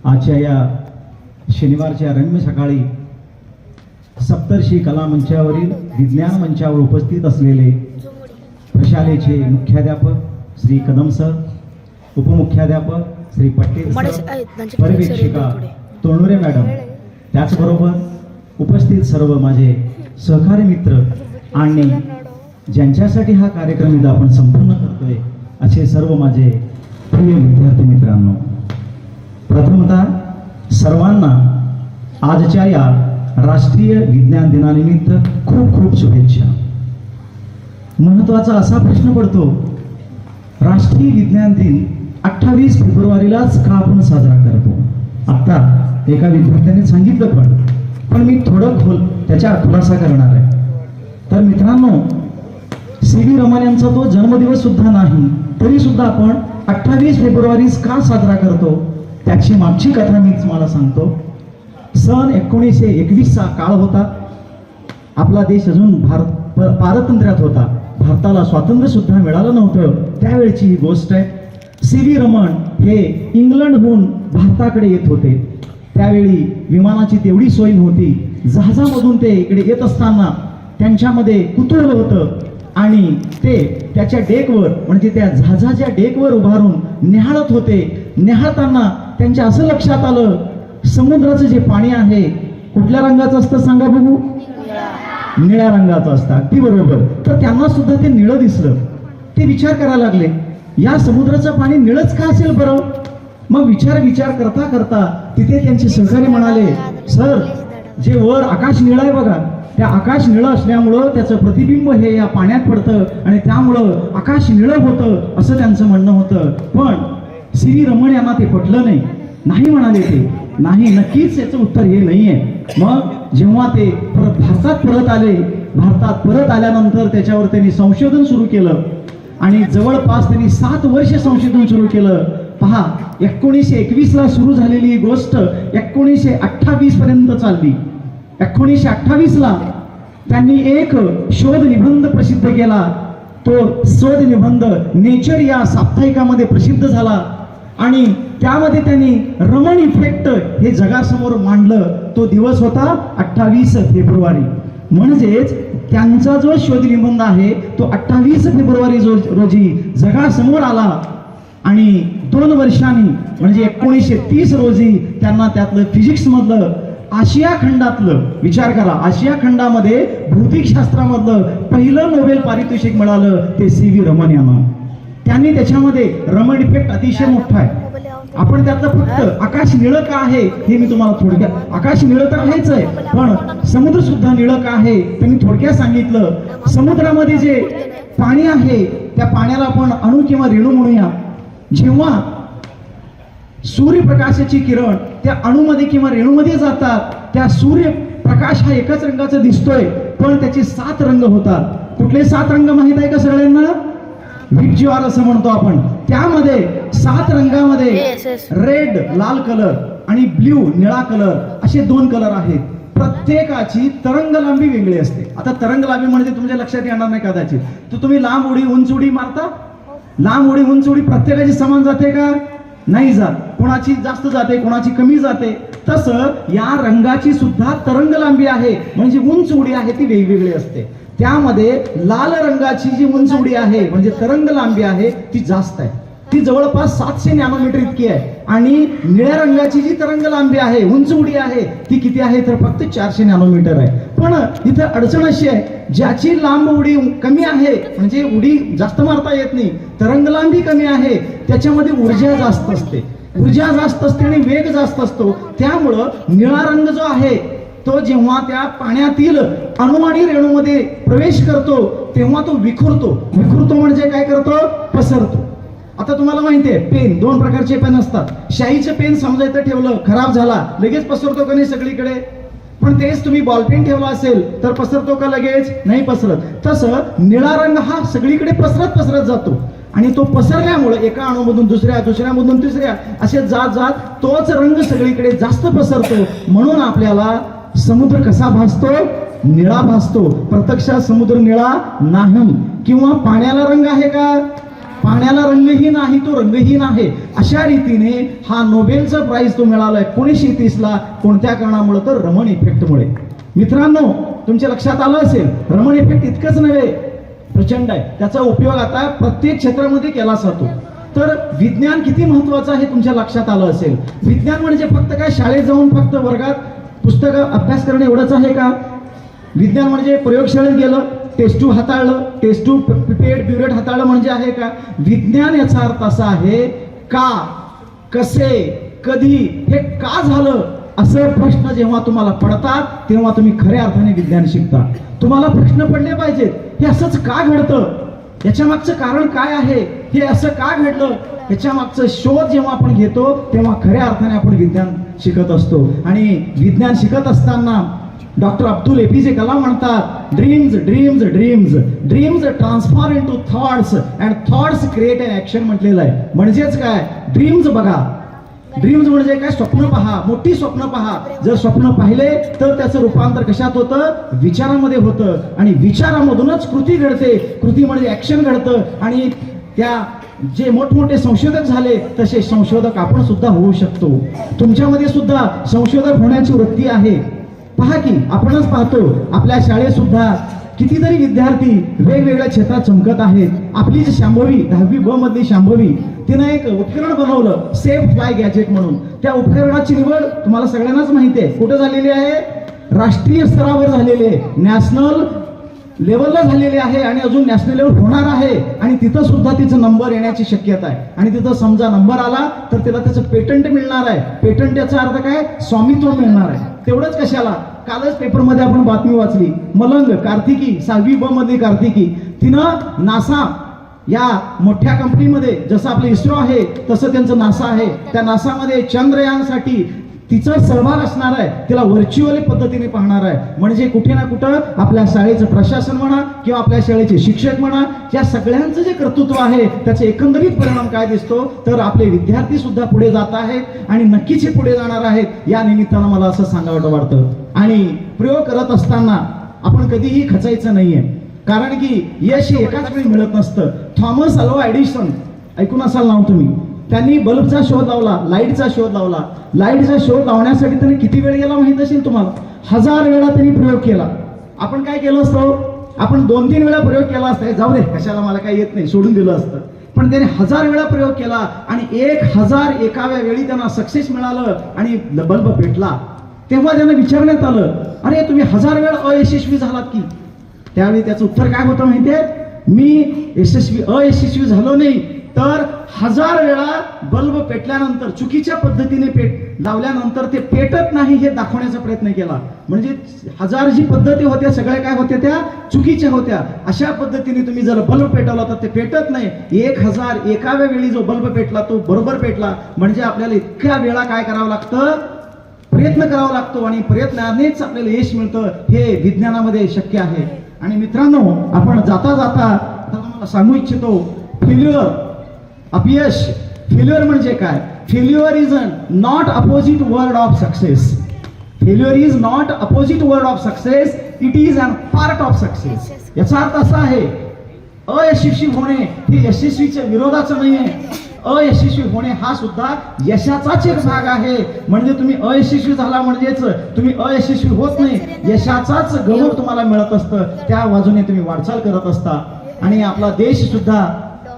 आजच्या या शनिवारच्या रम्य सकाळी सप्तर्षी कला मंचावरील विज्ञान मंचावर उपस्थित असलेले प्रशालेचे मुख्याध्यापक श्री कदम सर, उपमुख्याध्यापक श्री पटेल सर, पर्यवेक्षिका तोणुरे मॅडम, त्याचबरोबर उपस्थित सर्व माझे सहकारी मित्र आणि ज्यांच्यासाठी हा कार्यक्रम इथं आपण संपूर्ण करतोय असे सर्व माझे प्रिय विद्यार्थी मित्रांनो, प्रथमतः सर्वांना आजच्या या राष्ट्रीय विज्ञान दिनानिमित्त खूप खूप शुभेच्छा. महत्त्वाचा असा प्रश्न पडतो, राष्ट्रीय विज्ञान दिन 28 फेब्रुवारीलाच का आपण साजरा करतो? आता एका विद्यार्थ्याने सांगितलं, पण मी थोडं त्याच्या खुलासा करणार आहे. तर मित्रांनो, सी.व्ही. रमण यांचा तो जन्मदिवस सुद्धा नाही, तरी सुद्धा आपण 28 फेब्रुवारी का साजरा करतो त्याची मागची कथा मी तुम्हाला सांगतो. सन 1921 चा काळ होता. आपला देश अजून पारतंत्र्यात होता. भारताला स्वातंत्र्य सुद्धा मिळालं नव्हतं. त्यावेळची ही गोष्ट आहे. सी.व्ही. रमण हे इंग्लंडहून भारताकडे येत होते. त्यावेळी विमानाची तेवढी सोय नव्हती. जहाजामधून ते इकडे येत असताना त्यांच्यामध्ये कुतूहल होतं आणि ते त्याच्या डेकवर म्हणजे त्या जहाजाच्या डेकवर उभारून निहाळत होते. निहाळताना त्यांच्या असं लक्षात आलं, समुद्राचं जे पाणी आहे कुठल्या रंगाचं असतं सांगा बघू? निळ्या रंगाचं असतं. अगदी बरोबर. तर त्यांना सुद्धा ते निळं दिसलं. ते विचार करायला लागले, या समुद्राचं पाणी निळच का असेल बरं? मग विचार करता करता तिथे त्यांचे सहकारी म्हणाले, सर, जे वर आकाश निळं आहे बघा, त्या आकाश निळं असल्यामुळं त्याचं प्रतिबिंब हे या पाण्यात पडतं आणि त्यामुळं आकाश निळं होतं असं त्यांचं म्हणणं होतं. पण सी.व्ही. रमण यांना ते पटलं नाही म्हणाले. ते नाही, नक्कीच याचं उत्तर हे नाहीये. मग जेव्हा ते भारतात परत आल्यानंतर त्याच्यावर त्यांनी संशोधन सुरू केलं आणि जवळपास त्यांनी 7 वर्ष संशोधन सुरू केलं. पहा, 1921 ला सुरू झालेली ही गोष्ट 1928 पर्यंत चालली. 1928 ला त्यांनी एक शोध निबंध प्रसिद्ध केला. तो शोध निबंध नेचर या साप्ताहिकामध्ये प्रसिद्ध झाला आणि त्यामध्ये त्यांनी रमण इफेक्ट हे जगासमोर मांडलं. तो दिवस होता 28 फेब्रुवारी. म्हणजेच त्यांचा जो शोध निबंध आहे तो 28 फेब्रुवारी रोजी जगासमोर आला आणि 2 वर्षांनी म्हणजे 1930 रोजी त्यांना त्यातलं फिजिक्स मधलं आशिया खंडातलं, विचार करा, आशिया खंडामध्ये भौतिकशास्त्रामधलं पहिलं नोबेल पारितोषिक मिळालं ते सी.व्ही. रमण यांना. त्यांनी त्याच्यामध्ये रमण इफेक्ट अतिशय मोठा आहे. आपण त्यातलं फक्त आकाश निळं का आहे हे मी तुम्हाला थोडक्यात, आकाश निळं तर आहेच आहे, पण समुद्र सुद्धा निळं का आहे ते मी थोडक्यात सांगितलं. समुद्रामध्ये जे पाणी आहे त्या पाण्याला आपण अणु किंवा रेणू म्हणूया. जेव्हा सूर्यप्रकाशाची किरण त्या अणूमध्ये किंवा रेणूमध्ये जातात, त्या सूर्यप्रकाश हा एकाच रंगाचा दिसतोय, पण त्याचे 7 रंग होतात. कुठले 7 रंग माहित आहे का सगळ्यांना? विज्युआर असं म्हणतो आपण. त्यामध्ये 7 रंगामध्ये रेड लाल कलर आणि ब्ल्यू निळा कलर असे 2 कलर आहेत. प्रत्येकाची तरंग लांबी वेगळी असते. आता तरंग लांबी म्हणजे तुमच्या लक्षात येणार नाही कदाचित. तर तुम्ही लांब उडी उंच उडी मारता, लांब उडी उंच उडी प्रत्येकाची समान जाते का? नाही जात. कोणाची जास्त जाते, कोणाची कमी जाते. तसं या रंगाची सुद्धा तरंग लांबी आहे, म्हणजे उंच उडी आहे ती वेगवेगळी असते. त्यामध्ये लाल रंगाची जी उंच उडी आहे म्हणजे तरंग लांबी आहे ती जास्त आहे. ती जवळपास 700 नॅनोमीटर इतकी आहे. आणि निळ्या रंगाची जी तरंग लांबी आहे, उंच उडी आहे, ती किती आहे तर फक्त 400 नॅनोमीटर आहे. पण इथं अडचण अशी आहे, ज्याची लांब उडी कमी आहे म्हणजे उडी जास्त मारता येत नाही, तरंग लांबी कमी आहे, त्याच्यामध्ये ऊर्जा जास्त असते आणि वेग जास्त असतो. त्यामुळं निळा रंग जो आहे तो जेव्हा त्या पाण्यातील अणु आणि रेणूमध्ये प्रवेश करतो तेव्हा तो विखुरतो म्हणजे काय करतो? पसरतो. आता तुम्हाला माहिती आहे, पेन 2 प्रकारचे पेन असतात. शाईचं पेन समजायचं ठेवलं, खराब झाला, लगेच पसरतो का नाही सगळीकडे? पण तेच तुम्ही बॉल पेन ठेवला असेल तर पसरतो का लगेच? नाही पसरत. तसं निळा रंग हा सगळीकडे पसरत जातो आणि तो पसरल्यामुळे एका अणूमधून दुसऱ्यामधून तिसऱ्या असे जात तोच रंग सगळीकडे जास्त पसरतो. म्हणून आपल्याला समुद्र कसा भासतो? निळा भासतो. प्रत्यक्षात समुद्र निळा नाही. किंवा पाण्याला रंग आहे का? पाण्याला रंगहीन आहे, तो रंगहीन आहे, अशा रीतीने हा नोबेलचा प्राइज तो मिळालाय 1930 ला. कोणत्या कारणामुळे? तर रमण इफेक्टमुळे. मित्रांनो, तुमच्या लक्षात आलं असेल, रमण इफेक्ट इतकंच नव्हे, प्रचंड आहे. त्याचा उपयोग आता प्रत्येक क्षेत्रामध्ये केला जातो. तर विज्ञान किती महत्वाचं आहे तुमच्या लक्षात आलं असेल. विज्ञान म्हणजे फक्त काय शाळेत जाऊन फक्त वर्गात पुस्तक अभ्यास करणे एवढंच आहे का? विज्ञान म्हणजे प्रयोगशाळेत गेलं, टेस्ट ट्यूब हाताळलं, टेस्ट ट्यूब पिपेट ब्युरेट हाताळलं म्हणजे आहे का? विज्ञान याचा अर्थ असा आहे, का, कसे, कधी, हे का झालं असे प्रश्न जेव्हा तुम्हाला पडतात तेव्हा तुम्ही खऱ्या अर्थाने विज्ञान शिकता. तुम्हाला प्रश्न पडले पाहिजेत, हे असंच का घडतं, याच्या मागचं कारण काय आहे, हे असं का घडलं, याच्या मागचं शोध जेव्हा आपण घेतो तेव्हा खऱ्या अर्थाने आपण विज्ञान शिकत असतो. आणि विज्ञान शिकत असताना डॉक्टर अब्दुल APJ कलाम म्हणतात, dreams dreams dreams dreams transform into thoughts and thoughts create an action म्हटलेलं आहे. म्हणजेच काय? ड्रीम्स बघा, ड्रीम्स म्हणजे काय? स्वप्न पहा, मोठी स्वप्न पहा. जर स्वप्न पाहिले तर त्याचं रूपांतर कशात होतं? विचारामध्ये होतं. आणि विचारामधूनच कृती घडते, कृती म्हणजे ऍक्शन घडतं. आणि त्या जे मोठमोठे संशोधक झाले तसे संशोधक आपण सुद्धा होऊ शकतो. तुमच्यामध्ये सुद्धा संशोधक होण्याची वृत्ती आहे. पहा की आपणच पाहतो, आपल्या शाळेत सुद्धा कितीतरी विद्यार्थी वेगवेगळ्या क्षेत्रात चमकत आहेत. आपली जी शांभवी 10वी ब मधली शांभवी, तिनं एक उपकरण बनवलं, सेफ फ्लाय गॅजेट म्हणून. त्या उपकरणाची निवड तुम्हाला सगळ्यांनाच माहिती आहे. कुठं झालेली आहे? राष्ट्रीय स्तरावर झालेली आहे, नॅशनल लेवलला झालेली आहे आणि अजून नॅशनल लेवल होणार आहे. आणि तिथं सुद्धा तिचा नंबर येण्याची शक्यता आहे. आणि तिथं समजा नंबर आला तर तिला त्याचं पेटंट मिळणार आहे. पेटंट याचा अर्थ काय? स्वामित्व मिळणार आहे. तेवढंच कशाला, कालच पेपरमध्ये आपण बातमी वाचली, मलंग कार्तिकी 6वी ब मधली कार्तिकी, तिनं नासा या मोठ्या कंपनीमध्ये, जसं आपलं इस्रो आहे तसं त्यांचं नासा आहे, त्या नासामध्ये चंद्रयानसाठी तिचा सहभाग असणार आहे. तिला व्हर्च्युअली पद्धतीने पाहणार आहे. म्हणजे कुठे ना कुठं आपल्या शाळेचं प्रशासन म्हणा किंवा आपल्या शाळेचे शिक्षक म्हणा, या सगळ्यांचं जे कर्तृत्व आहे त्याचे एकंदरीत परिणाम काय दिसतो? तर आपले विद्यार्थी सुद्धा पुढे जात आहेत आणि नक्कीच हे पुढे जाणार आहेत. या निमित्तानं मला असं सांगावं वाटतं. आणि प्रयोग करत असताना आपण कधीही खचायचं नाहीये, कारण की यश हे एकाच वेळी मिळत नसतं. थॉमस अल्वा एडिसन ऐकून असाल नाव तुम्ही. त्यांनी बल्बचा शोध लावला, लाईटचा शोध लावला. लाईटचा शोध लावण्यासाठी त्यांनी किती वेळ गेला माहित असेल तुम्हाला? 1000 वेळा त्यांनी प्रयोग केला. आपण काय केलं असतं? आपण 2-3 वेळा प्रयोग केला असता, जाऊ दे कशाला, मला काय येत नाही, सोडून दिलं असतं. पण त्याने 1000 वेळा प्रयोग केला आणि 1001व्या वेळी त्यांना सक्सेस मिळालं आणि बल्ब पेटला. तेव्हा त्यांना विचारण्यात आलं, अरे तुम्ही 1000 वेळा अयशस्वी झालात की? त्यावेळी त्याचं उत्तर काय होतं माहितीये? मी अयशस्वी झालो नाही, तर 1000 वेळा बल्ब पेटल्यानंतर, चुकीच्या पद्धतीने लावल्यानंतर ते पेटत नाही हे दाखवण्याचा प्रयत्न केला. म्हणजे 1000 जी पद्धती होत्या सगळ्या काय होत्या? त्या चुकीच्या होत्या. अशा पद्धतीने तुम्ही जर बल्ब पेटवला तर ते पेटत नाही. 1001व्या वेळी जो बल्ब पेटला तो बरोबर पेटला. म्हणजे आपल्याला इतक्या वेळा काय करावं लागतं? प्रयत्न करावा लागतो आणि प्रयत्नानेच आपल्याला यश मिळतं. हे विज्ञानामध्ये शक्य आहे. आणि मित्रांनो, आपण जाता जाता तुम्हाला सांगू इच्छितो, फेल्युअर, अपयश, फेल्युअर म्हणजे काय? Failure is not opposite word of success. Failure is not opposite word of success, it is an part of success. याचा अर्थ असा आहे, अयशस्वी होणे हे यशस्वीच्या विरोधाचं नाही आहे. अयशस्वी होणे हा सुद्धा यशाचाच एक भाग आहे. म्हणजे तुम्ही अयशस्वी झाला म्हणजेच तुम्ही अयशस्वी होत नाही, यशाचाच गौरव तुम्हाला मिळत असतं. त्या बाजूने तुम्ही वाटचाल करत असता. आणि आपला देश सुद्धा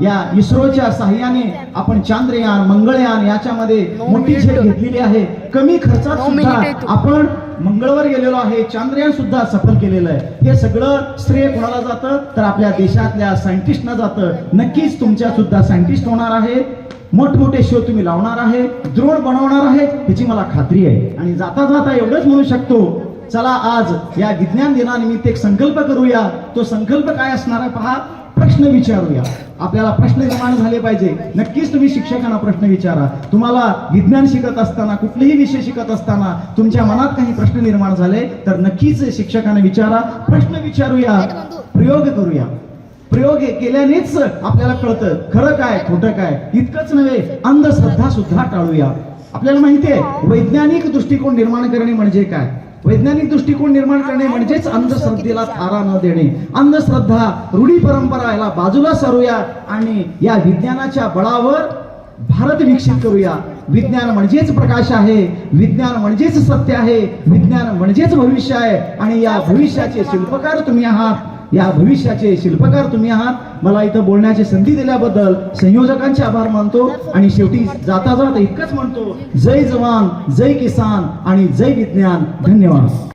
या इस्रोच्या साहाय्याने आपण चांद्रयान, मंगळयान याच्यामध्ये मोठी झेप घेतलेली आहे. कमी खर्चात सुद्धा आपण मंगळवर गेलेलो आहे, चांद्रयान सुद्धा सफल केलेलं आहे. हे सगळं श्रेय कोणाला जातं? तर आपल्या देशातल्या सायंटिस्टना जातं. नक्कीच तुमच्या सुद्धा सायंटिस्ट होणार आहे, मोठमोठे शोध तुम्ही लावणार आहे, द्रोण बनवणार आहे, याची मला खात्री आहे. आणि जाता जाता एवढंच म्हणू शकतो, चला आज या विज्ञान दिनानिमित्त एक संकल्प करूया. तो संकल्प काय असणार आहे पहा, प्रश्न विचारूया. आपल्याला प्रश्न निर्माण झाले पाहिजे. नक्कीच तुम्ही शिक्षकांना प्रश्न विचारा. तुम्हाला विज्ञान शिकत असताना, कुठलेही विषय शिकत असताना तुमच्या मनात काही प्रश्न निर्माण झाले तर नक्कीच शिक्षकांना विचारा, प्रश्न विचारूया, प्रयोग करूया. प्रयोग केल्यानेच आपल्याला कळतं खरं काय खोटं काय. इतकंच नव्हे, अंधश्रद्धा सुद्धा टाळूया. आपल्याला माहिती आहे वैज्ञानिक दृष्टिकोन निर्माण करणे म्हणजे काय. वैज्ञानिक दृष्टिकोन निर्माण करणे म्हणजेच अंधश्रद्धेला थारा न देणे. अंधश्रद्धा, रूढी परंपरा याला बाजूला सारूया आणि या विज्ञानाच्या बळावर भारत विकसित करूया. विज्ञान म्हणजेच प्रकाश आहे, विज्ञान म्हणजेच सत्य आहे, विज्ञान म्हणजेच भविष्य आहे आणि या भविष्याचे शिल्पकार तुम्ही आहात. या भविष्याचे शिल्पकार तुम्ही आहात. मला इथं बोलण्याची संधी दिल्याबद्दल संयोजकांचे आभार मानतो आणि शेवटी जाता जाता इतकंच म्हणतो, जय जवान, जय किसान आणि जय विज्ञान. धन्यवाद.